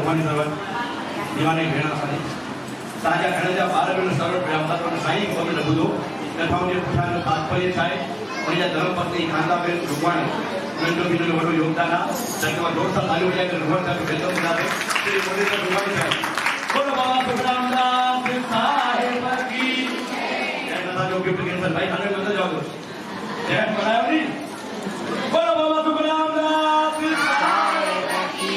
भगवान सर्वत दीवाने भेण साईं ताजा घर जा 12 मिनट सर्वत व्यापार तो साईं को में बुधो कथाओं के पुठान तात्पर्य छाए और या धर्म पत्नी खांदा में भगवान नंदो बिनो वडो योगदान आ जगवा दोस्त तालु या के भगवान का बेतो बनावे श्री मोदी का भगवान है बोलो बाबा सुखरामदास साहेब की जय दादा जो गिफ्ट के भाई आगे मत जाओ जय बनायो नी बोलो बाबा सुखरामदास साहेब की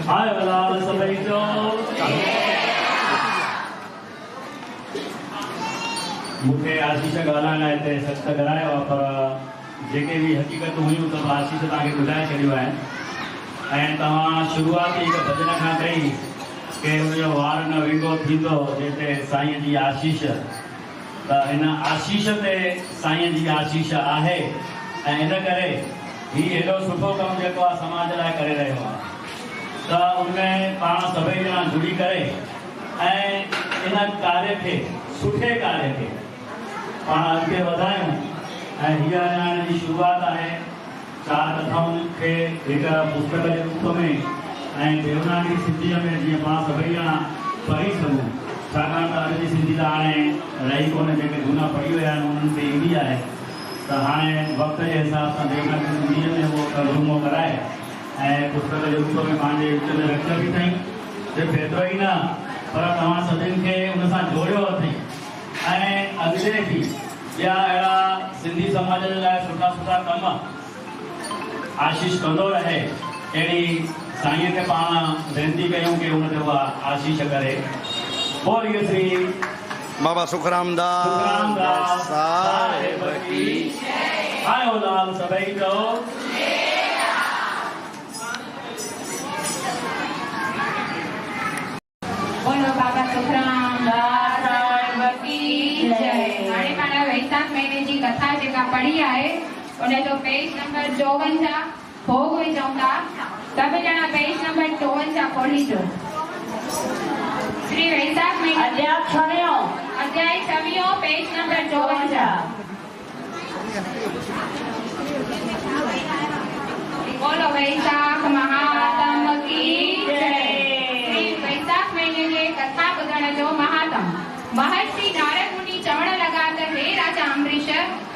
हाय लाल सभई जो मुझे आशीष ॻाल्हाइण लाइ हिते सख़्त करायो आहे पर जेके बि हक़ीक़त हुयूं त आशीष तव्हांखे ॿुधाए छॾियो आहे ऐं तव्हां शुरूआती हिकु भॼन खां कई कि हुनजो वार न विंगो थींदो जिते साईं जी आशीष त हिन आशीष ते साईं जी आशीष आहे ऐं इन करे हीउ हेॾो सुठो कमु जेको आहे समाज लाइ करे रहियो आहे त उनमें पाण सभई ॼणा जुड़ी करे ऐं इन कार्य खे सुठे कार्य खे पाण अॻिते वधायूं ऐं हीअ अञा हिन जी शुरूआत आहे 4 कथाउनि खे हिकु पुस्तक जे रूप में ऐं देवनागरी सिंधीअ में जीअं पाण सभई ॼणा पढ़ी सघूं छाकाणि त अॼु जी सिंधी त हाणे रही कोन्हे जेके झूना पढ़ी विया आहिनि उन्हनि खे ईंदी आहे त हाणे वक़्त जे हिसाब सां देवनागरी सिंधीअ में उहो तर्जुमो कराए ऐं पुस्तक जे रूप में पंहिंजे विच में रखियो बि अथई सिर्फ़ु एतिरो ई न पर तव्हां सभिनि खे उन सां जोड़ियो अथई ऐं अॻिते बि ॿिया अहिड़ा सिंधी समाज जे लाइ सुठा सुठा कम आशीष कंदो रहे अहिड़ी साईं खे पाण वेनती कयूं कि हुन ते उहा आशीष करे बोलिए श्री बाबा सुखरामदास साहिब की आयो लाल सभई जो बोलो बाबा सुखरामदास साहिब की जय। हाणे पाण वैशाख महीने जी कथा जेका पढ़ी आहे उन जो पेज नंबर 54 भोग विझूं था सभु ॼणा पेज नंबर 54 खोलीजो। श्री वैशाख महीने अध्याय 6 पेज नंबर 54। बोलो वैशाख महात्म की जय। वैशाख महीने में कथा ॿुधण जो महात्म। महर्षि नारद मुनि चवण लगा त हे राजा अम्बरीश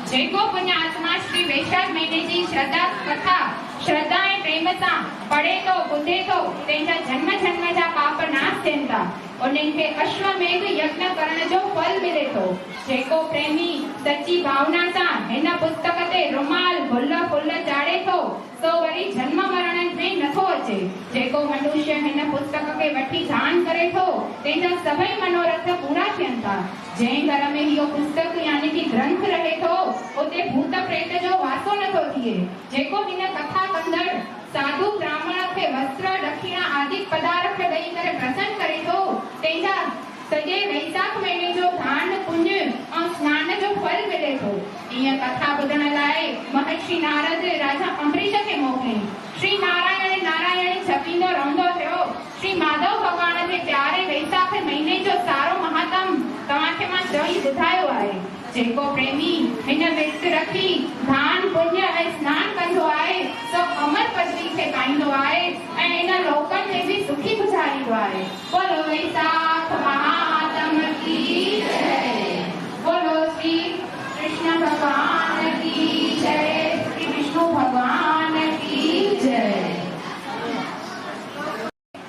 जेको पुण्य आत्मा श्री वैशाख महीने जी कथा श्रद्धा ऐं प्रेम सां पढ़े थो ॿुधे थो तंहिंजा जन्म जन्म जा पाप नाश थियनि था उन्हनि खे अश्वमेघ यज्ञ करण जो फल मिले थो। जेको प्रेमी सच्ची भावना सां हिन पुस्तक ते रुमाल गुल फुल चाढ़े थो सो वरी जन्म मरण में नथो अचे। जेको मनुष्य हिन पुस्तक खे वठी ध्यान करे थो तंहिंजा सभई मनोरथ पूरा थियनि था। जंहिं घर में इहो पुस्तक यानी कि ग्रंथ रहे थो उते भूत प्रेत जो वासो नथो थिए। जेको हिन कथा कंदड़ साधु ब्राह्मण खे वस्त्र दक्षिणा आदि पदार्थ ॾेई करे प्रसन्न करे थो तंहिंजा सॼे वैशाख महीने जो दान पुण्य ऐं स्नान जो फल मिले थो। ईअं कथा ॿुधण लाइ महर्षि नारद राजा अम्बरीश खे मोकिलियईं। श्री नारायण नारायण जपींदो रहंदो थियो। श्री माधव भगवान जे प्यारे वैशाख महीने जो सारो महात्म तव्हांखे मां चई ॿुधायो आहे। जेको प्रेमी हिन विर्त रखी दान पुण्य ऐं स्नान कंदो आहे सो अमर पदवी खे पाईंदो आहे ऐं इन लोकनि में बि सुखी गुज़ारींदो आहे। बोलो वैशाख महात्म की जय। बोलो श्री कृष्ण भगवान की जय। श्री विष्णु भगवान की जय।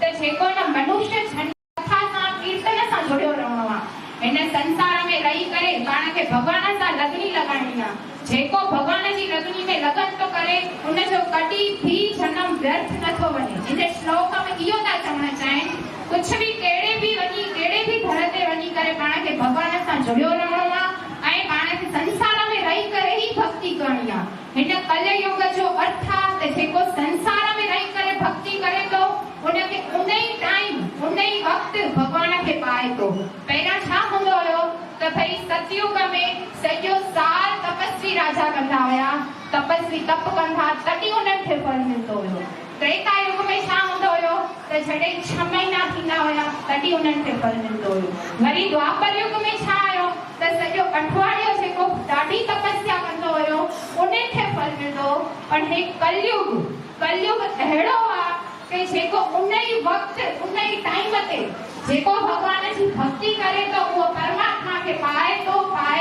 त जेको न मनुष्य कथा सां कीर्तन सां जुड़ियो रहणो आहे हिन संसार में रही करे पाण खे भगवान सां लगनी लगाइणी आहे। जेको भगवान जी लगनी में लगन तो करे उनजो कॾहिं भी जन्म व्यर्थ नथो वञे। इन श्लोक में इहो था चवण चाहिनि कुछ भी कहिड़े भी दर ते वञी करे पाण खे भगवान सां जुड़ियो रहणो आहे ऐं पाण खे संसार में रही करे ई भक्ति करणी आहे। हिन कलयुग जो अर्थ आहे त जेको संसार में रही करे भक्ति करे थो उनखे उन ई टाइम उन ई वक्त भगवान खे पाए थो। पहिरियां छा हूंदो हुयो त भई सतयुग में सॼो साल तपस्वी राजा कंदा हुया तपस्वी तप कंदा तॾहिं उन्हनि खे फल मिलंदो हुयो। त्रेता युग में छा हूंदो हुयो त जॾहिं 6 महीना थींदा हुया तॾहिं उन्हनि खे फल मिलंदो हुयो। वरी द्वापर युग में छा आयो त सॼो अठवाडियो जेको ॾाढी तपस्या कंदो हुयो उन्हनि खे फल मिलंदो। पर हे कलयुग कलयुग अहिड़ो आहे कि जेको उन ई वक़्तु उन ई टाइम ते जेको भॻवान जी भक्ति करे तो उहो परमात्मा खे पाए तो पाए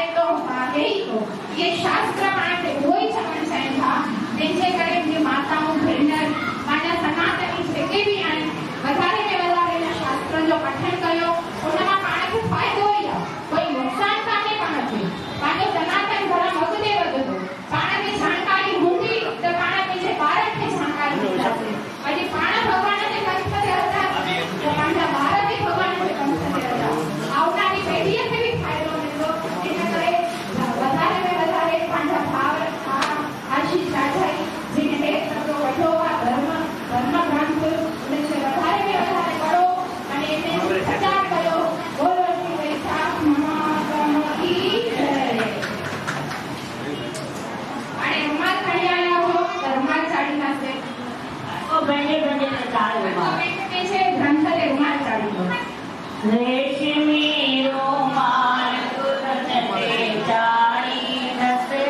ई तो। ये शास्त्र पाण खे उहो ई चवणु चाहिनि था। जंहिंजे करे मुंहिंजी माताऊं भेनर पंहिंजा सनातनी जेके बि आहिनि वधारे में वधारे हिन शास्त्रनि जो पठन कयो। उन मां पाण खे फ़ाइदो ई आहे, कोई नुक़सान कान्हे पाण खे। पंहिंजो सनातन धर्म अॻिते वधंदो। पाण खे जानकारी हूंदी त पाण पंहिंजे ॿारनि खे जानकारी ॾींदासीं। अॼु पाण भॻवान जे पंथ ते हलंदासीं त पंहिंजा ॿार बि भॻवान जे पंथ ते हलंदा। आवनारी पीढ़ीअ खे बि फ़ाइदो मिलंदो। इन करे वधारे में वधारे पंहिंजा भावर आशीष राजाई जिन हे सभु वठो आहे धर्म ग्रंथ उनखे वधारे में वधारे पढ़ो અને એને પ્રચાર કર્યો। બોલો શ્રી વૈશાખ મહાત્મ કી જય। અને રૂમાલ કાઢી આવ્યા હો તો રૂમાલ ચાડી નાખે ઓ બેને ચાડી રૂમાલ છે ગ્રંથ તે રૂમાલ ચાડી દો। રેશમી રૂમાલ ગુરને ચાડી નસે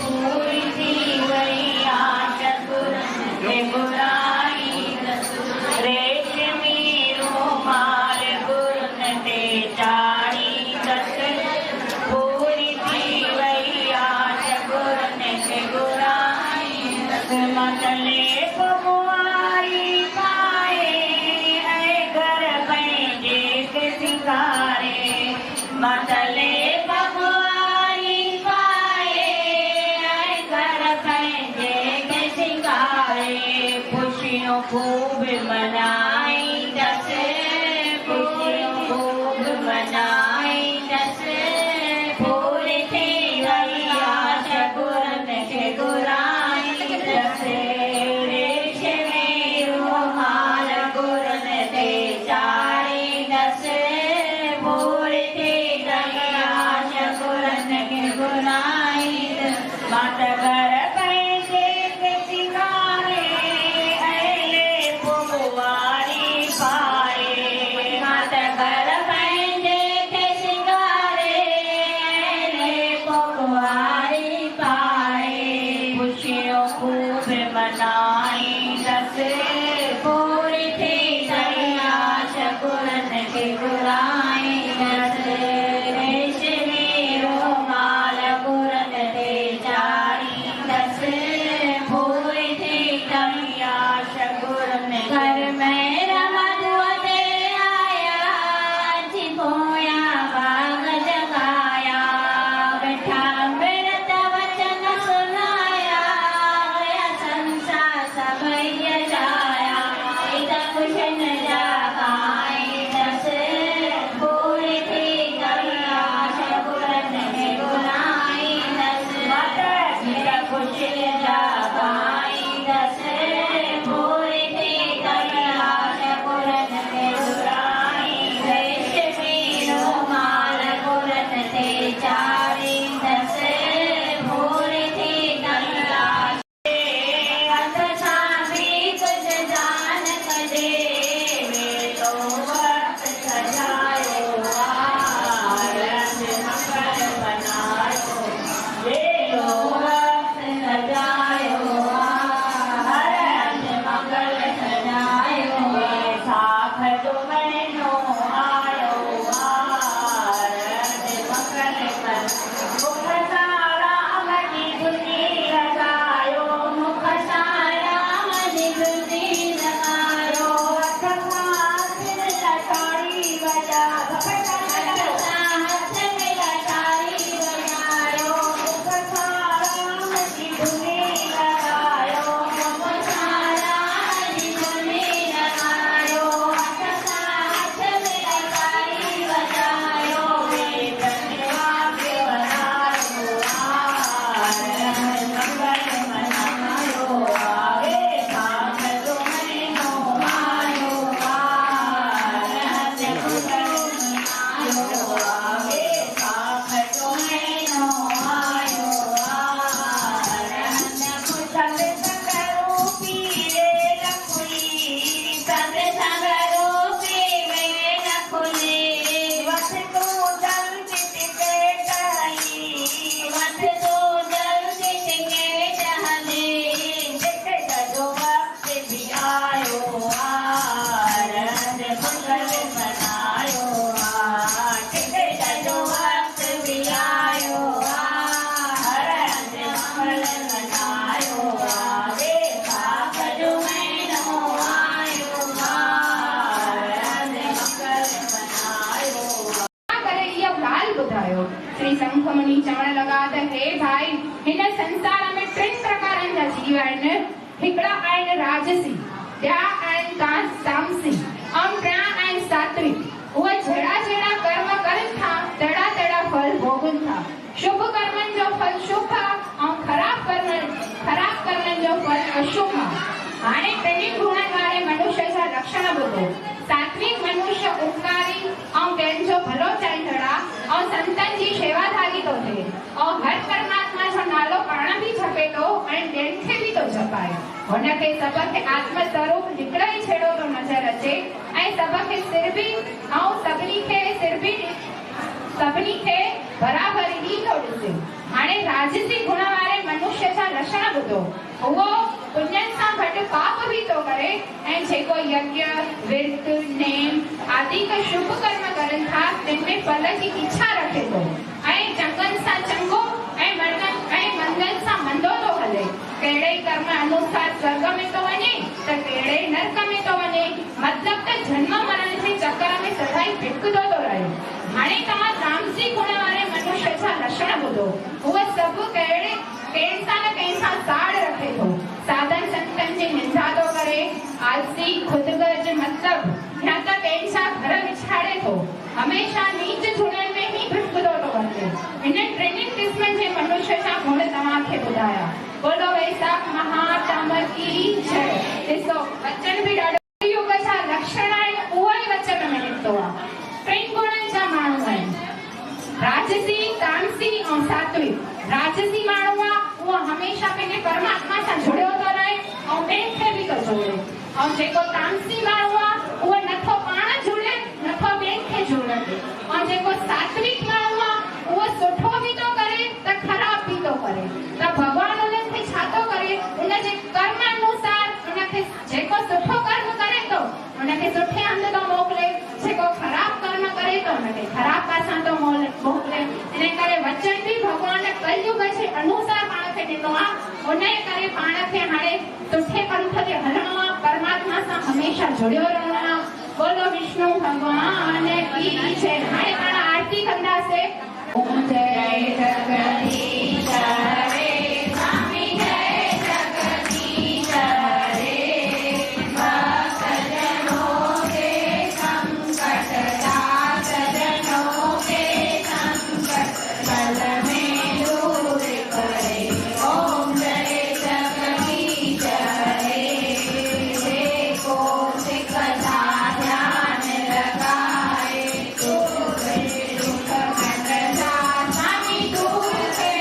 પૂરી થી વૈયા ચતુરને બુરાઈ નસુ। રેશમી રૂમાલ ગુરને ચાડી નસે પૂરી થી વૈયા ચતુરને બુરાઈ નસુ। मतले पमुआरी पाए ऐ घर पंहिंजे के सिंगारे। मतले पमुआरी पाए ऐ घर पंहिंजे के सिंगारे। खुशियों खूब मनाई दसे खुशियों खूब मनाई दसे पूरी थी वई आश गुरन के गुराई दसे। रेशमी रूमाल गुरन ते चाड़ी दसे पूरी थी वई आश गुरन के गुराई दसे। मात घर पंहिंजे के सिंगारे अले पुवारी पाए। मात घर पंहिंजे के सिंगारे अले पुवारी पाए। खुशियों खूब मनाई दसे पूरी थी वई आश गुरन के गुराई दसे। रेशमी रूमाल गुरन ते चाड़ी दसे पूरी थी वई आश गुरन घर में रमदुअते आया जी पोया बाग जगाया। बैठा मिणत वचन सुनाया गया संसार सभई जाया। इत कुशन जा गाई दसे हिकिड़ा आहिनि राजसी, ॿिया आहिनि तामसी, ऐं टियां आहिनि सात्विक। उहे जहिड़ा जहिड़ा कर्म कनि था तहिड़ा तहिड़ा फल भोगनि था। शुभ कर्मनि जो फल शुभ आहे ऐं ख़राब कर्मनि जो फल अशुभ आहे। हाणे टिनी गुणनि वारे मनुष्य जा लक्षण ॿुधो। सात्विक मनुष्य उपकारी ऐं कंहिंजो भलो चाहींदड़ ऐं संतनि जी शेवाधारी थो थिए ऐं हर परमात्मा जो नालो पाण बि जपे थो ऐं ॿियनि खे बि थो जपाए। हुनखे सभ खे आत्म स्वरूप हिकिड़ो ई छेड़ो थो नज़र अचे ऐं सभ खे सिर बि ऐं सभिनी खे बराबरि ई थो ॾिसे। हाणे राजसी गुण वारे मनुष्य जा लक्षण ॿुधो। उहो पुण्यनि सां गॾु पाप बि थो करे ऐं जेको यज्ञ विर्त नेम आदि का शुभ कर्म करनि था तिनमें फल जी इच्छा रखे थो ऐं चङनि सां चङो ऐं मंदनि सां मंदो थो हले। कहिड़े कर्म अनुसार स्वर्ग में थो वञे त कहिड़े नरक में थो वञे। मतिलब त जन्म मरण जे चक्कर में सदाई भिटकंदो थो रहे। हाणे तव्हां तामसी गुण वारे मनुष्य जा लक्षण ॿुधो। उहे सभु कंहिं सां साड़ रखे थो, साधन संतनि जी निंदा थो करे, आलसी खुदगर्ज मतलब या त कंहिं सां घर विछाड़े थो, हमेशा नीच जुड़नि में ई भिटकंदो थो वञे। इन टिनी क़िस्मनि जे मनुष्य जा गुण तव्हांखे ॿुधाया। बोलो वैशाख महातम की जय। ॾिसो वचन बि ॾाढो युग जा लक्षण आहिनि, उहो ई वचन में निकितो आहे। टिनि गुणनि जा माण्हू आहिनि, राजसी, तामसी ऐं सात्विक। राजसी माण्हू आहे उहो हमेशा पंहिंजे परमात्मा सां जुड़ियो थो रहे ऐं ॿियनि खे बि थो जोड़े। ऐं जेको तामसी माण्हू आहे उहो नथो पाण जुड़े नथो ॿियनि खे जोड़े। ऐं जेको सात्विक माण्हू आहे उहो सुठो बि थो करे त ख़राब बि थो करे। त भॻवान उन्हनि खे छा थो करे, उनजे कर्म अनुसार उनखे जेको सुठो कर्म करे थो उनखे सुठे हंधि थो मोकिले, जेको ख़राब कर्म करे थो उनखे ख़राब पासां थो मोकिले। इन करे वचन बि भॻवान कलयुग जे अनुसार पाण खे ॾिनो आहे। उन करे पाण खे हाणे सुठे पंथ ते हलणो आहे, परमात्मा सां हमेशा जुड़ियो रहणो आहे। बोलो विष्णु भगवान की जय। हाणे पाण आरती कंदासीं। ओम जय जगदीश हरे स्वामी जय जगदीश हरे। भक्तजनों के संकट दासजनों के संकट पल में दूर करे। ओम जय जगदीश हरे। देखो सिकता ध्यान लगाए, दुख कटता स्वामी दूर से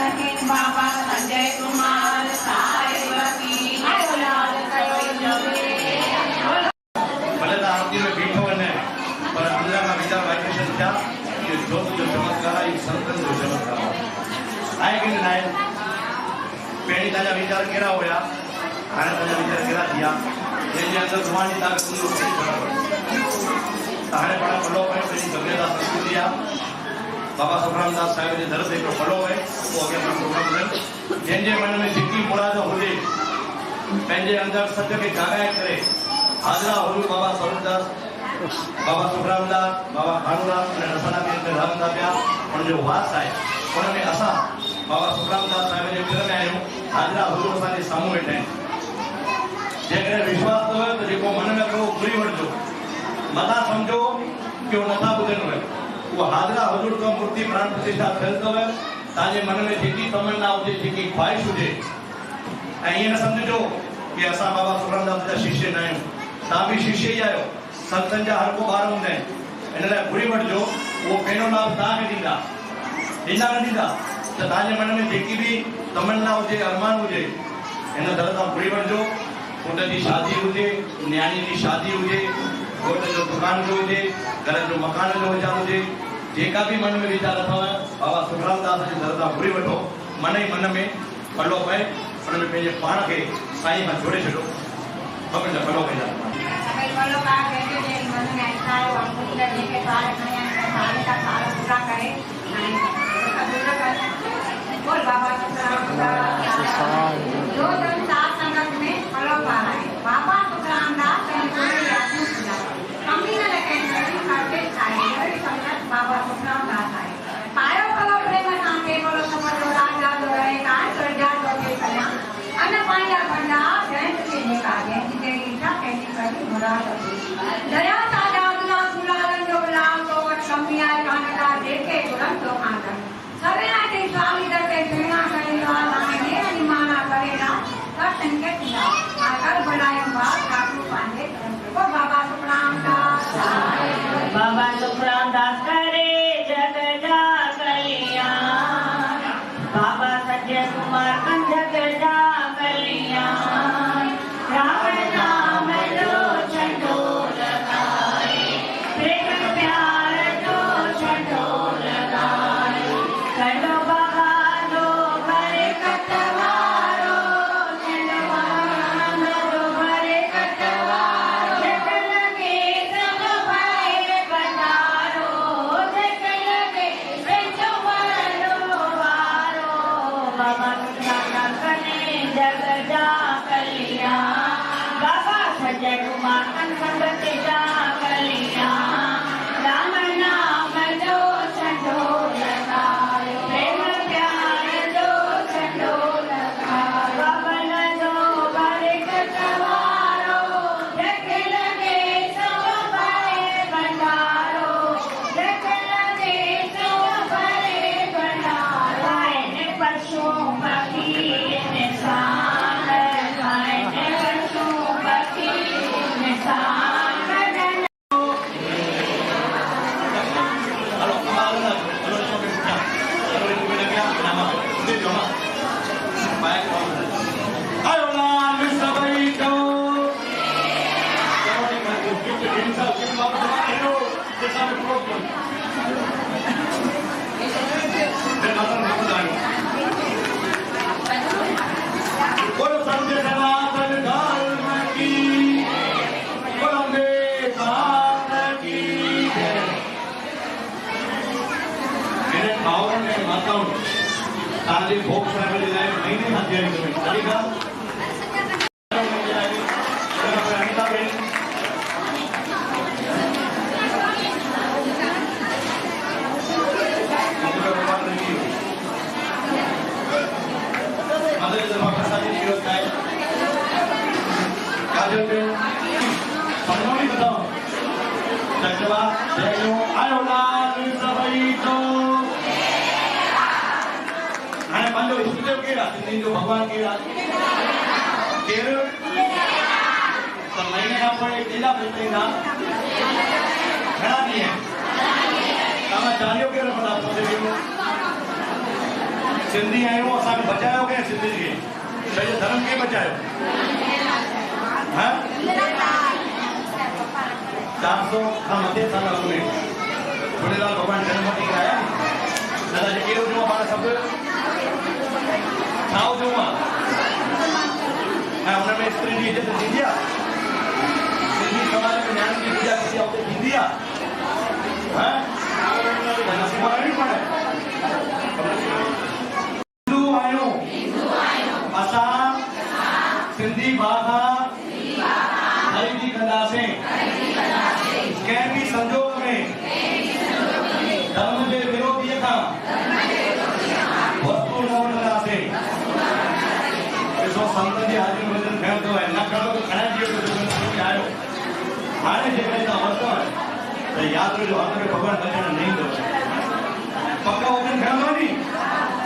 लगे बाबा संजय कुमार साहेब की औलाद करो जगे। भले तो आरती में बीठो है पर अंदर का विचार वाइब्रेशन क्या कि जो चमत्कार है संतन जो चमत्कार आए कि नहीं आए पेड़ी ताजा विचार केरा होया आने ताजा विचार केरा दिया ये अंदर भगवान ताकत सुंदर ताने बड़ा फलो है पेड़ी गंगेदास संस्कृतिया बाबा सुखराम दास साहब जे दर से फलो है वो अगे पर प्रोग्राम है जे मन में जेकी मुराद हुजे पंहिंजे अंदर सत्य के जागाए करे हाजरा हो बाबा स्वरूपदास बाबा सुखराम दास बाबा भानुदास ने रसना के अंदर रहंदा पिया उन जो वास है उनमें असा बाबा सुखराम दास साहब जे घर में आयो हाजरा हो असा जे सामू वेठे जेकरे विश्वास तो है तो जेको मन में करो पूरी वठजो मता समझो कि वो नथा बुधन है वो हाजरा हुजूर तो मूर्ति प्राण प्रतिष्ठा थियल तो है ताजे मन में जेकी तमन्ना हुजे जेकी ख्वाहिश हुजे ऐं ये न समझो कि असा बाबा सुखराम दास जा शिष्य न आहियूं ता भी शिष्य ही आयो संतन जा हर को ॿार हूंदा आहिनि इन लाइ घुरी वठिजो उहो पहिरियों लाभ तव्हांखे ॾींदा ॾींदा न ॾींदा त तव्हांजे मन में जेकी बि तमन्ना हुजे अरमान हुजे हिन दर तां घुरी वठिजो पुट जी शादी हुजे न्याणी जी शादी हुजे घोट जो दुकान जो हुजे घर जो मकान जो वीचार हुजे जेका बि मन में वीचार अथव बाबा सुखराम दास जे दर तां घुरी वठो मन ई मन में पलो पए उन में पंहिंजे पाण खे साईं सां जोड़े छॾो भॻवान जा पलो पइजा बोलो का कहते हैं मन में ऐसा है और मुझे लगे कि सारे नया सारे का सारा पूरा करे बोल बाबा सुखराम जो जन साथ संगत में फलो पा रहे बाबा सुखराम दास पूरे याद कमी न लगे करते खाए संगत बाबा सुखराम दास आए पायो फलो प्रेम सांगे बोलो समझो राजा जो रहे काय स्वर्गा जो के कल्याण अन्न पांडा बंदा जयंत के निका जयंत के इच्छा कैसी करी मुराद दया साजा दुला गुलाल जो गुलाल तो वट कमिया कांडा देखे तुरंत तो खांडा सवे आते स्वामी दर के सेना करे वाला ने निमाना करेला दर्शन के दिया आकर बढ़ाए बात काटू पांडे को बाबा सुखराम दास बाबा सुखराम दास करे जग जा कल्याण बाबा संजय कुमार कंजक जा कल्याण राम नाम लो छठो लगाए प्रेम प्यार जो छठो लगाए करो बाबा लो भरे कटवारो भरे कटवारो जग लगे सब भाई बंडारो जग लगे बेचो वारो वारो बाबा सुखराम करे जग जा कल्याण बाबा संजय कुमार कंजक जा कल्याण राम नाम जो छठो लगायो प्रेम प्यार जो छठो लगायो बाबन जो भरे कटवारो जग लगे सब भाई बंडारो जग लगे सब भाई बंडारो ने पशु पक्षी निशान ने पशु पक्षी निशान हेलो कमाल ना हेलो इसको भी पूछा हेलो इसको भी लगे नाम दे दो ना बाइक आयो ना मिस्टर भाई तो चलो एक बार गिफ्ट इंसान के बाप से हेलो जैसा भी प्रॉब्लम फिर मतलब हम जाएंगे बोलो संजय सनातन धर्म की बोलो बात की मेरे भावों में माताओं ताजे भोग फैमिली लाइफ महीने हाथ जारी करें चलेगा अनिता बहन मदर जमा साथी जीवन का काजल पे समझोनी बताओ चकवा जयलो आयो लाल सभई तो हाणे पंहिंजो इष्टदेव केड़ा सिंधी जो भगवान केड़ा केर तो महीने का पोइ केॾा पहुचाईंदा घणा ॾींहं तव्हां चालीहो केरु कंदा पोइ सिंधी आहियूं असांखे बचायो कंहिं सिंधी खे पंहिंजो धर्म कीअं बचायो 400 खां मथे साल अॻु में झूलेलाल भॻवान जनम वठी आया दादा जे कहिड़ो ॾियो पाण सभु छा ॾियो ऐं हुन में स्त्री जी इज़त थींदी आहे सिंधी समाज में न्याणी जी पूजा किथे उते थींदी आहे हिंदू आहियूं असां सिंधी भाषा ख़रीदी कंदासीं कंहिं बि संजोग में धर्म जे विरोधीअ खां वस्तु न वठंदासीं ॾिसो संत जी हाज़िरी मंदिर ठहियो आहे न खणो त खणाए ॾियो आयो हाणे जेकॾहिं तव्हां वरितो आहे त यादि रखो हथ में भॻवान बचण न ईंदो पका वचन खणंदो नी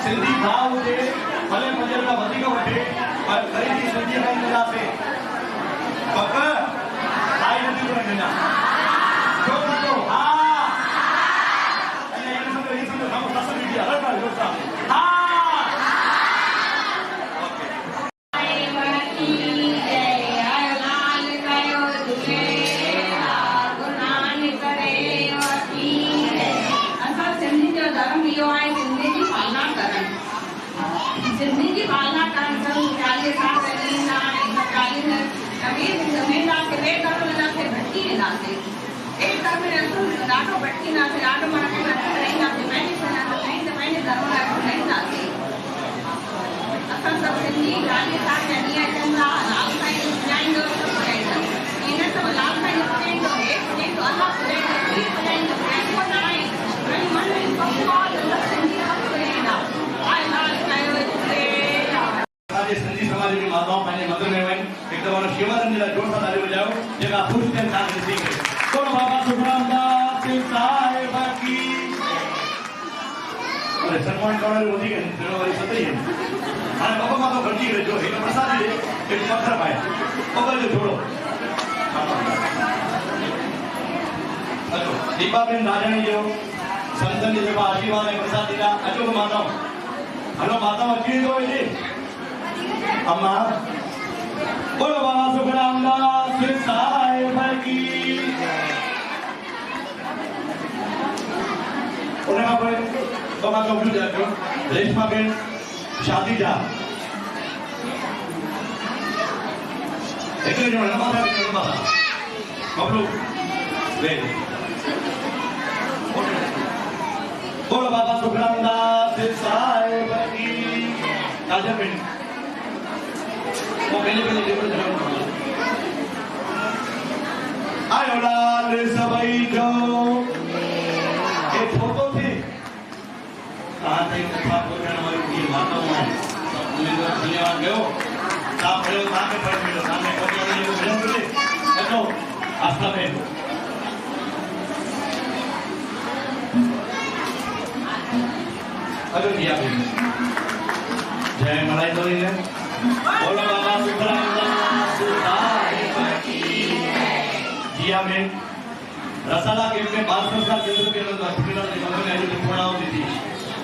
सिंधी भाउ हुजे भले मुंहिंजे खां वधीक वठे पर ख़रीदी सिंधीअ खां ई कंदासीं पक आई नथी ॾिना छो कंदो हा सिंधी जी पालना करण सभु 40 साल ईंदा आहिनि 40 में ॿिए कर्म वेंदासीं भटकी वेंदासीं एक कर्म में ॾाढो भटकींदासीं ॾाढो माना रहंदासीं पंहिंजे धर्म लाइ रहंदासीं असां सभु सिंधी 40 साल जा ॾींहं चंदा लाल साईं पुॼाईंदो सभु पुॼाईंदो इन सभु लाल साईं पुॼाईंदो हे पुॼाईंदो अलाह पुॼाईंदो हीअ पुॼाईंदो कंहिंजो न आहे वरी मन में सिंधी पुॼाईंदा सिंधी समाज जी माताऊं पंहिंजे मंदिर में वञी हिकु दफ़ो शिवानंद जे लाइ जोर सां तालियूं वॼायो जेका ख़ुशि थियनि तव्हांखे ॾिसी करे बोलो बाबा सुखराम दास साहिब की अरे सन्मान करण जो वधीक ॾियणो वरी सतई हाणे बाबा मां तो घटिजी करे जो हिकु प्रसाद ॾे हिकु पथर पाए बबल जो छोड़ो अचो दीपाबेन राजाणी जो संतनि जे जेका आशीर्वाद ऐं प्रसाद ॾींदा अचो माताऊं हलो माताऊं अची वेंदो हिते अम्मा बोलो बाबा सुखराम दास साहिब की उन खां पोइ बाबा कबूल कयो रेशमा बेन शादी जा हिकिड़े ॼणो नंबर बबलू बेन बोलो बाबा सुखराम दास साहिब की राजा बेन वो पहले टेबल जरूर आयो लाल सबई जो ये फोटो थी कहाँ थे कथा बोलने वाली की माता हुआ उम्मीदवार धन्यवाद गयो साहब गयो सामने पर मिलो सामने कोई नहीं को मिलो मिले चलो आस्था में अरे दिया भी जय मलाई तो नहीं है बोलो बाबा सुखराम दास साहिब की जिया में रसाला के में बाल संस्कार केंद्र के अंदर हॉस्पिटल के कमरे में जो पूर्ण होती थी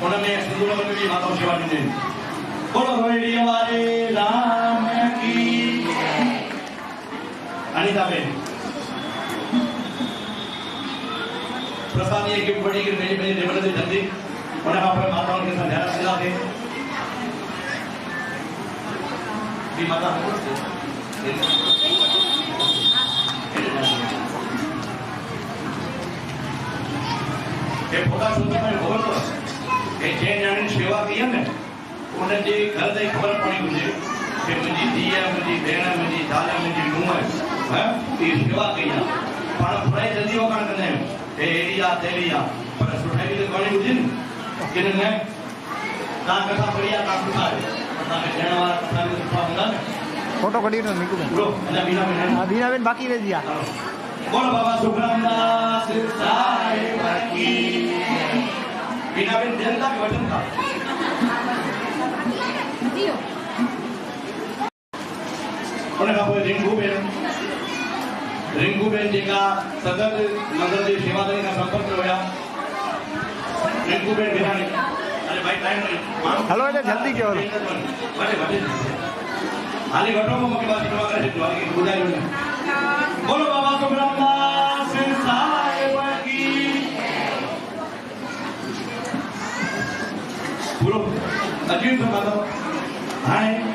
उन्होंने सिंधु में भी माता सेवा दी बोलो रोहिणी वाले राम की अनिता बेन प्रसाद ये गिफ्ट बड़ी के मेरे मेरे टेबल से जल्दी उन्हें आप माताओं के साथ ध्यान दिला दे भी माता ये फोटा सुनते में खबर तो कि जैन न्याणी सेवा की है ना उन्हें जी घर से खबर पड़ी मुझे कि मुझी धी है मुझी भेण मुझी ज़ाल मुझी नूंह है ये सेवा की है पाण थोड़ा जल्दी वो कान कंदा आहियूं हे एरिया तेरिया पर सुठे भी तो कोनी हुजनि कि न तव्हां कथा पढ़ी आहे तव्हां सुठा आहियो तव्हांखे ॾियण वारा कथा बि सुठा हूंदा न फोटो कढी लो निकू बेन बीना बेन बाकी रह दिया बोलो बाबा सुखराम दास साहिब की बीना बेन जनता के वचन था उन्हें कहा रिंकू बेन जेका सदर मंदिर के सेवादारी का संपर्क होया रिंकू बेन बिरानी अरे भाई टाइम नहीं हेलो એટલે જલ્દી કહો વટે વટે હાલી ઘટોમાં મોટી વાત કરવા કરે છે દ્વારકી ગુજાર્યું ને બોલો બાબા સુબ્રહ્મણ્ય સાહેબ કી બોલો અજીત બાબા હાય